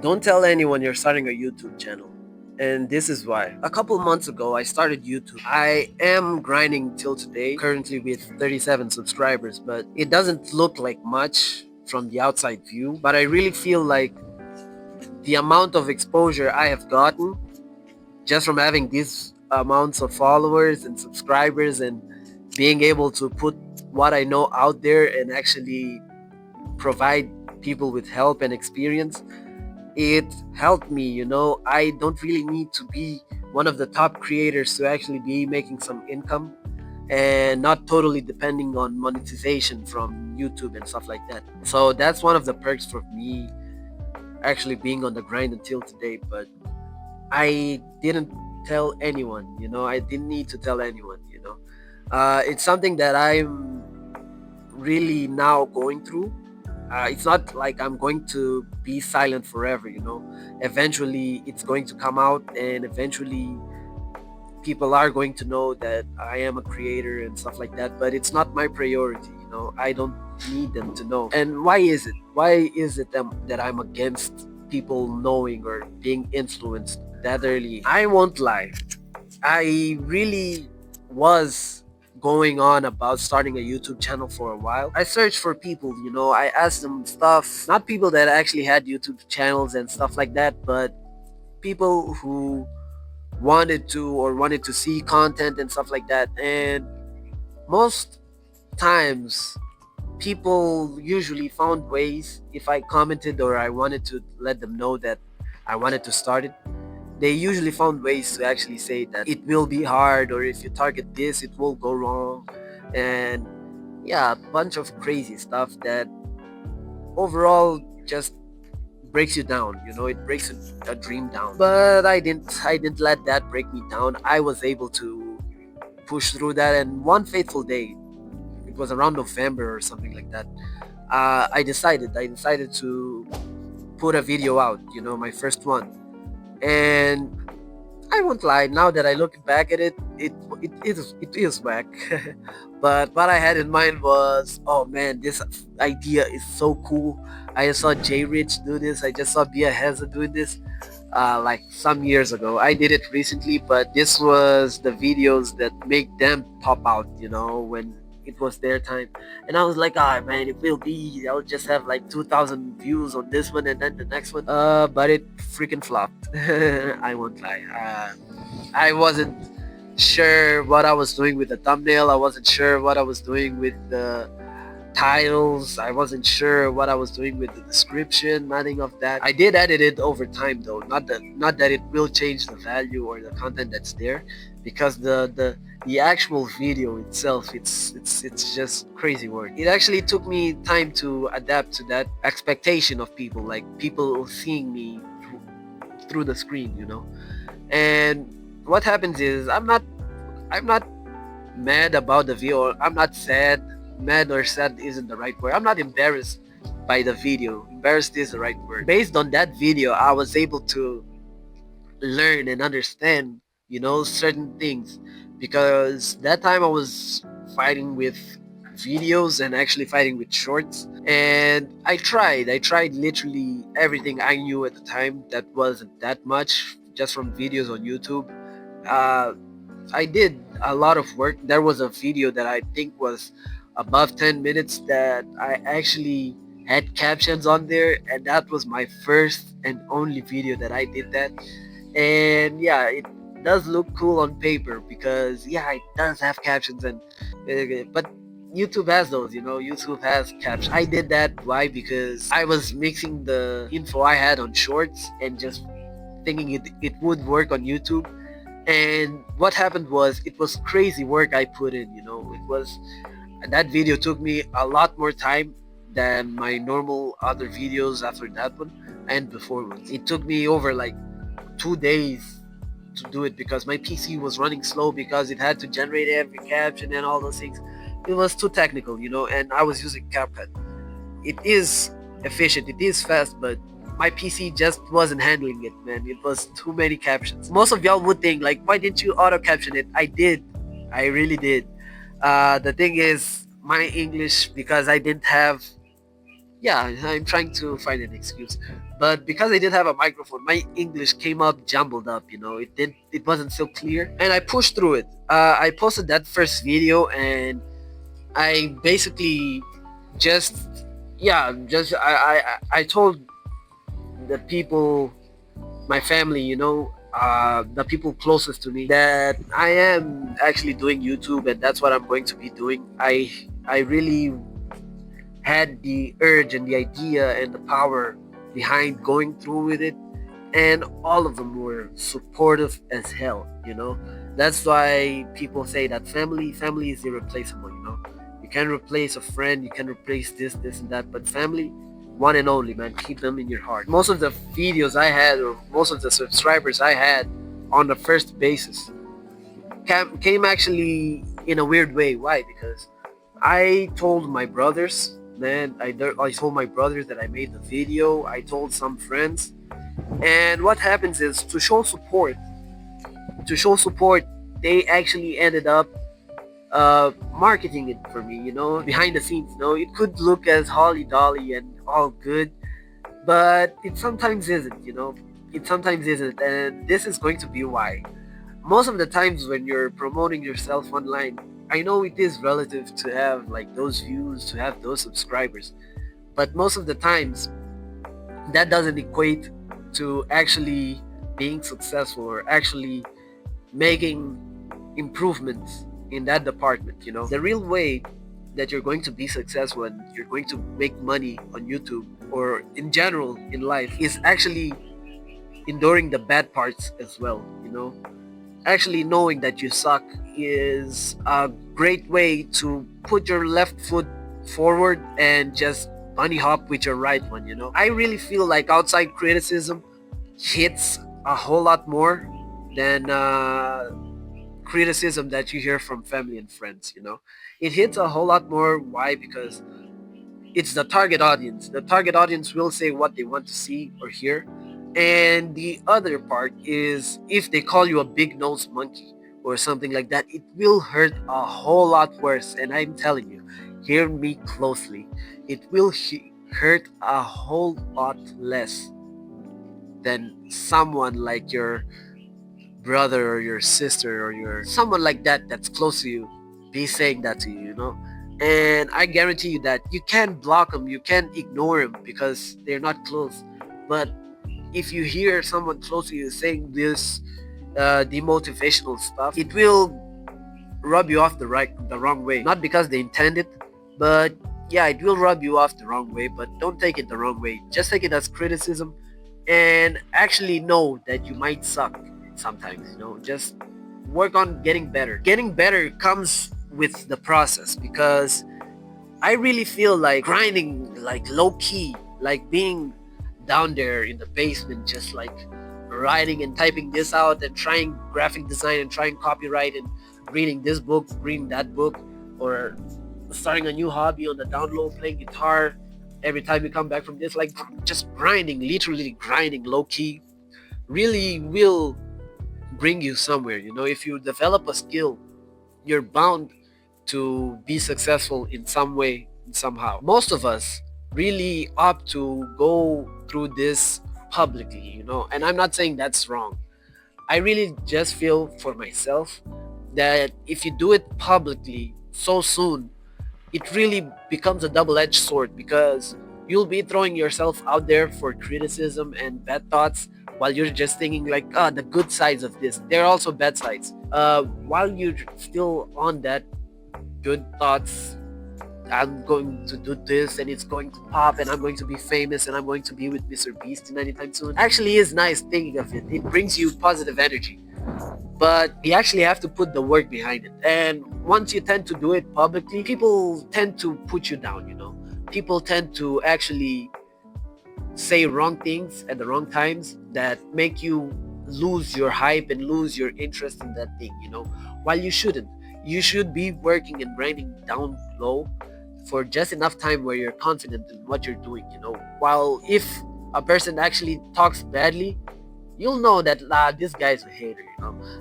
Don't tell anyone you're starting a YouTube channel. And this is why. A couple months ago, I started YouTube. I am grinding till today, currently with 37 subscribers, but it doesn't look like much from the outside view. But I really feel like the amount of exposure I have gotten just from having these amounts of followers and subscribers and being able to put what I know out there and actually provide people with help and experience, it helped me. I don't really need to be one of the top creators to actually be making some income and not totally depending on monetization from YouTube and stuff like that. So that's one of the perks for me actually being on the grind until today. But I didn't tell anyone. I didn't need to tell anyone. It's something that I'm really now going through. It's not like I'm going to be silent forever. Eventually it's going to come out, and eventually people are going to know that I am a creator and stuff like that, but it's not my priority. I don't need them to know. And why is it that I'm against people knowing or being influenced that early? I won't lie, I really was going on about starting a YouTube channel for a while. I searched for people. I asked them stuff, not people that actually had YouTube channels and stuff like that, but people who wanted to see content and stuff like that. And most times people usually found ways. If I commented or I wanted to let them know that I wanted to start it, they usually found ways to actually say that it will be hard, or if you target this it will go wrong. And yeah, a bunch of crazy stuff that overall just breaks you down. It breaks a dream down. But I didn't let that break me down. I was able to push through that, and one fateful day, it was around November or something like that, I decided to put a video out, my first one. And I won't lie, now that I look back at it, it is whack. But what I had in mind was, oh man, this idea is so cool. I just saw J Rich do this. I just saw Biaheza doing this like some years ago. I did it recently, but this was the videos that make them pop out, when it was their time. And I was like, ah man, it will be. I'll just have like 2,000 views on this one and then the next one. But it freaking flopped. I won't lie. I wasn't sure what I was doing with the thumbnail. I wasn't sure what I was doing with the titles. I wasn't sure what I was doing with the description. Nothing of that. I did edit it over time though. Not that it will change the value or the content that's there, because the actual video itself, it's just crazy work. It actually took me time to adapt to that expectation of people, like people seeing me through the screen. And what happens is I'm not mad about the video. I'm not sad. Mad or sad isn't the right word. I'm not embarrassed by the video. Embarrassed is the right word. Based on that video, I was able to learn and understand, certain things, because that time I was fighting with videos and actually fighting with shorts. And I tried literally everything I knew at the time that wasn't that much, just from videos on YouTube. uh, I did a lot of work. There was a video that I think was above 10 minutes that I actually had captions on there, and that was my first and only video that I did that. And yeah, it does look cool on paper because yeah, it does have captions. And but YouTube has those. YouTube has captions. I did that. Why? Because I was mixing the info I had on shorts and just thinking it would work on YouTube. And what happened was, it was crazy work I put in. It was That video took me a lot more time than my normal other videos after that one and before ones. It took me over like 2 days to do it, because my PC was running slow, because it had to generate every caption and all those things. It was too technical, and I was using CapCut. It is efficient, it is fast, but my PC just wasn't handling it, man. It was too many captions. Most of y'all would think like, why didn't you auto caption it? I did. I really did. The thing is, my English, because I didn't have, yeah, I'm trying to find an excuse, But because I didn't have a microphone, my English came up jumbled up. It wasn't so clear, and I pushed through it. I posted that first video, and I basically just yeah just I told the people, my family, the people closest to me, that I am actually doing YouTube, and that's what I'm going to be doing. I really had the urge and the idea and the power behind going through with it, and all of them were supportive as hell. That's why people say that family is irreplaceable. You can replace a friend, you can replace this and that, but family, one and only, man. Keep them in your heart. Most of the videos I had, or most of the subscribers I had on the first basis, came actually in a weird way. Why? Because I told my brothers, man. I told my brothers that I made the video. I told some friends, and what happens is, to show support, they actually ended up marketing it for me, behind the scenes. It could look as holly dolly and all good, but it sometimes isn't. It sometimes isn't, and this is going to be why. Most of the times when you're promoting yourself online, I know it is relative to have like those views, to have those subscribers, but most of the times that doesn't equate to actually being successful, or actually making improvements in that department. The real way that you're going to be successful and you're going to make money on YouTube, or in general in life, is actually enduring the bad parts as well. Actually knowing that you suck is a great way to put your left foot forward and just bunny hop with your right one. I really feel like outside criticism hits a whole lot more than criticism that you hear from family and friends. It hits a whole lot more. Why? Because it's the target audience. The target audience will say what they want to see or hear. And the other part is, if they call you a big nose monkey or something like that, it will hurt a whole lot worse. And I'm telling you, hear me closely, it will hurt a whole lot less than someone like your brother or your sister or your someone like that that's close to you be saying that to you. And I guarantee you that you can't block them, you can't ignore them because they're not close. But if you hear someone close to you saying this demotivational stuff, it will rub you off the wrong way. Not because they intend it, but yeah, it will rub you off the wrong way. But don't take it the wrong way. Just take it as criticism, and actually know that you might suck sometimes. Just work on getting better. Getting better comes with the process, because I really feel like grinding, like low key, like being down there in the basement, just like writing and typing this out and trying graphic design and trying copyright and reading this book, reading that book, or starting a new hobby on the down low, playing guitar every time you come back from this, like just grinding, literally grinding low key, really will bring you somewhere. If you develop a skill, you're bound to be successful in some way, somehow. Most of us really opt to go through this publicly, and I'm not saying that's wrong. I really just feel for myself that if you do it publicly so soon, it really becomes a double-edged sword, because you'll be throwing yourself out there for criticism and bad thoughts, while you're just thinking like, the good sides of this. There are also bad sides. While you're still on that good thoughts, I'm going to do this and it's going to pop and I'm going to be famous and I'm going to be with MrBeast in anytime soon, actually is nice thinking of it. It brings you positive energy. But you actually have to put the work behind it. And once you tend to do it publicly, people tend to put you down. People tend to actually say wrong things at the wrong times that make you lose your hype and lose your interest in that thing. While you shouldn't. You should be working and grinding down low for just enough time where you're confident in what you're doing. While if a person actually talks badly, you'll know that this guy's a hater.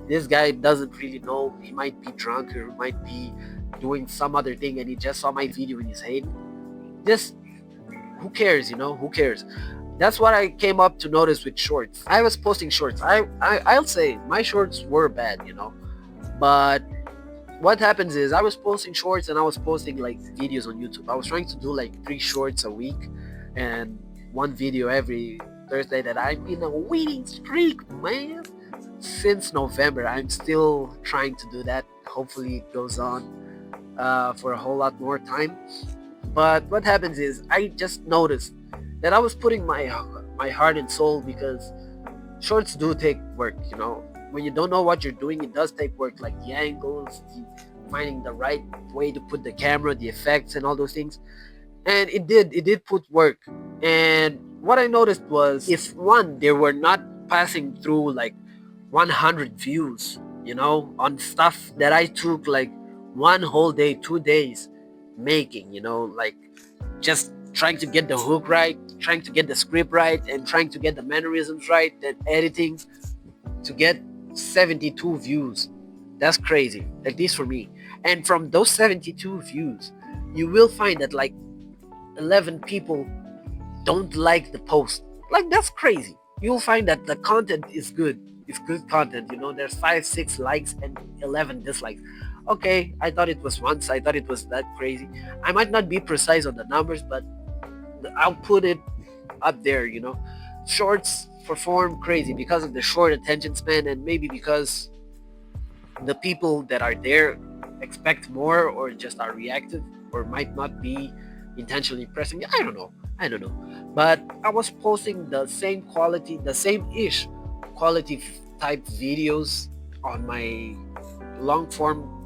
This guy doesn't really know. He might be drunk or might be doing some other thing and he just saw my video and he's hating. Just who cares? Who cares? That's what I came up to notice with shorts. I was posting shorts. I'll say my shorts were bad, but what happens is I was posting shorts and I was posting like videos on YouTube. I was trying to do like 3 shorts a week and one video every Thursday. That I'm in a winning streak, man. Since November, I'm still trying to do that. Hopefully, it goes on for a whole lot more time. But what happens is I just noticed that I was putting my heart and soul, because shorts do take work. When you don't know what you're doing, it does take work, like the angles, finding the right way to put the camera, the effects, and all those things. And it did put work. And what I noticed was, if one, they were not passing through like 100 views, on stuff that I took like one whole day, 2 days making, like just trying to get the hook right, trying to get the script right, and trying to get the mannerisms right, then editing to get 72 views. That's crazy, at least for me. And from those 72 views, you will find that like 11 people don't like the post. Like, that's crazy. You'll find that the content is good. It's good content. There's 5, 6 likes and 11 dislikes. Okay, I thought it was once. I thought it was that crazy. I might not be precise on the numbers, but I'll put it up there. Shorts perform crazy because of the short attention span, and maybe because the people that are there expect more, or just are reactive, or might not be intentionally pressing. I don't know. But I was posting the same quality, the same-ish quality type videos on my long form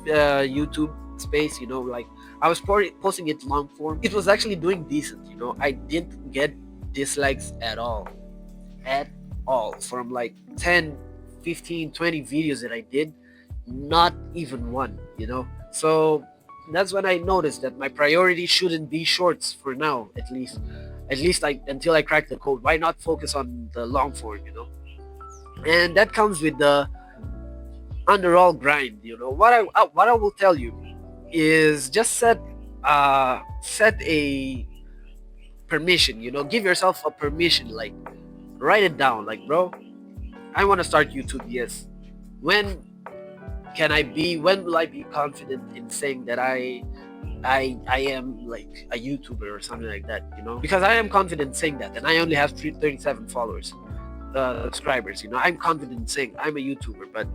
YouTube space. Like, I was posting it long form. It was actually doing decent. I didn't get dislikes at all from like 10, 15, 20 videos that I did. Not even one. So that's when I noticed that my priority shouldn't be shorts for now, at least until I crack the code. Why not focus on the long form? And that comes with the underall grind. What I will tell you is, just set a permission. Give yourself a permission. Like, write it down. Like, bro, I want to start YouTube. Yes. When will I be confident in saying that I am like a YouTuber or something like that? Because I am confident saying that, and I only have 37 followers, subscribers. I'm confident saying I'm a YouTuber, but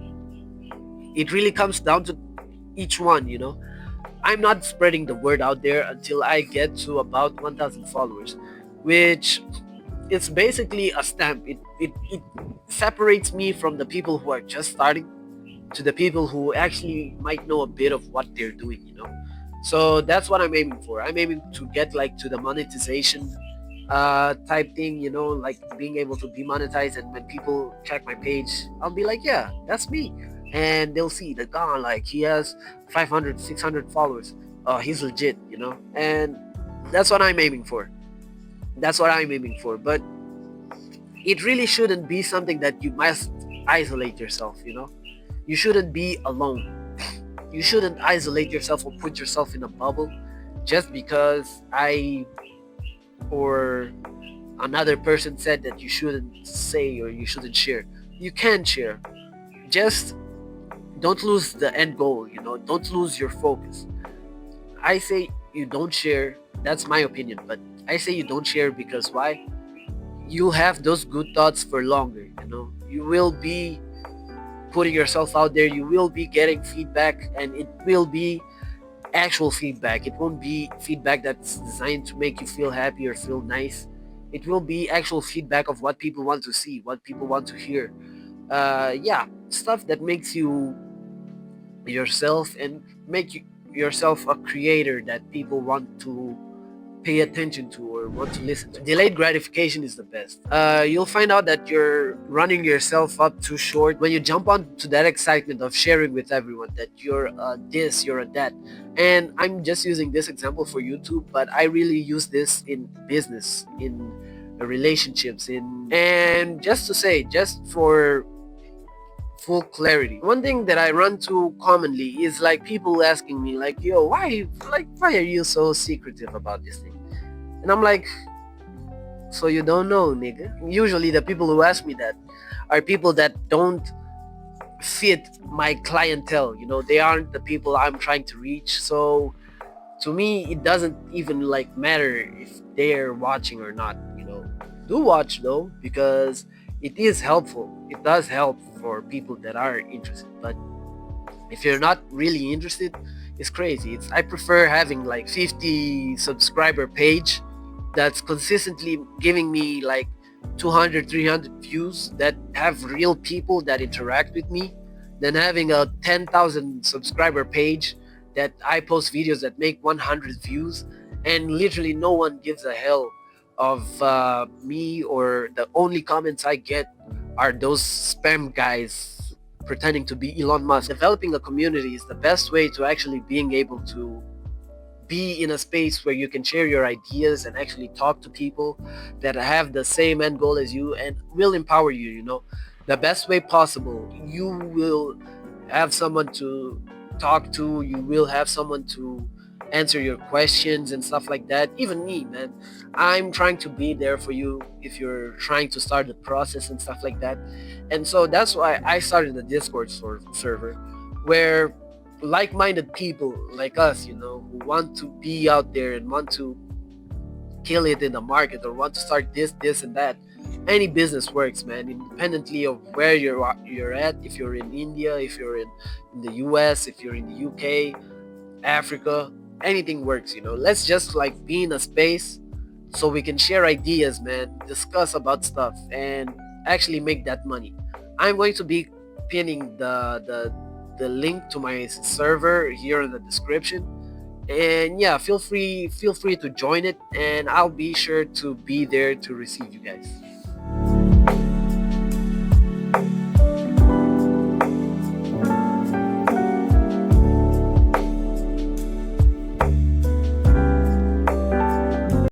it really comes down to each one. I'm not spreading the word out there until I get to about 1,000 followers, which it's basically a stamp. It separates me from the people who are just starting to the people who actually might know a bit of what they're doing. So that's what I'm aiming for. I'm aiming to get like to the monetization type thing, like being able to be monetized, and when people check my page, I'll be like, yeah, that's me. And they'll see that, like, he has 500, 600 followers. He's legit. And that's what I'm aiming for. But it really shouldn't be something that you must isolate yourself. You shouldn't be alone. You shouldn't isolate yourself or put yourself in a bubble just because I or another person said that you shouldn't say or you shouldn't share. You can share. Just don't lose the end goal. Don't lose your focus. I say you don't share. That's my opinion, but I say you don't share because why? You'll have those good thoughts for longer. You will be putting yourself out there. You will be getting feedback, and it will be actual feedback. It won't be feedback that's designed to make you feel happy or feel nice. It will be actual feedback of what people want to see, what people want to hear. Stuff that makes you yourself and make yourself a creator that people want to pay attention to or want to listen to. Delayed gratification is the best. You'll find out that you're running yourself up too short when you jump onto that excitement of sharing with everyone that you're this, you're a that. And I'm just using this example for YouTube, but I really use this in business, in relationships, and just to say, just for full clarity, one thing that I run to commonly is like people asking me like, yo, why are you so secretive about this thing? And I'm like, So you don't know, nigga. Usually the people who ask me that are people that don't fit my clientele. They aren't the people I'm trying to reach. So to me, it doesn't even like matter if they're watching or not. Do watch though, because it is helpful. It does help for people that are interested. But if you're not really interested, it's crazy. I prefer having like 50 subscriber page that's consistently giving me like 200, 300 views, that have real people that interact with me, than having a 10,000 subscriber page that I post videos that make 100 views and literally no one gives a hell of me, or the only comments I get are those spam guys pretending to be Elon Musk. Developing a community is the best way to actually being able to be in a space where you can share your ideas and actually talk to people that have the same end goal as you and will empower you. The best way possible. You will have someone to talk to, you will have someone to answer your questions and stuff like that. Even me, man, I'm trying to be there for you if you're trying to start the process and stuff like that. And so that's why I started the Discord server, where like-minded people like us, who want to be out there and want to kill it in the market, or want to start this and that. Any business works, man, independently of where you're at. If you're in India, if you're in the US, if you're in the UK, Africa, anything works. Let's just like be in a space so we can share ideas, man, discuss about stuff, and actually make that money. I'm going to be pinning the link to my server here in the description. And yeah, feel free to join it, and I'll be sure to be there to receive you guys.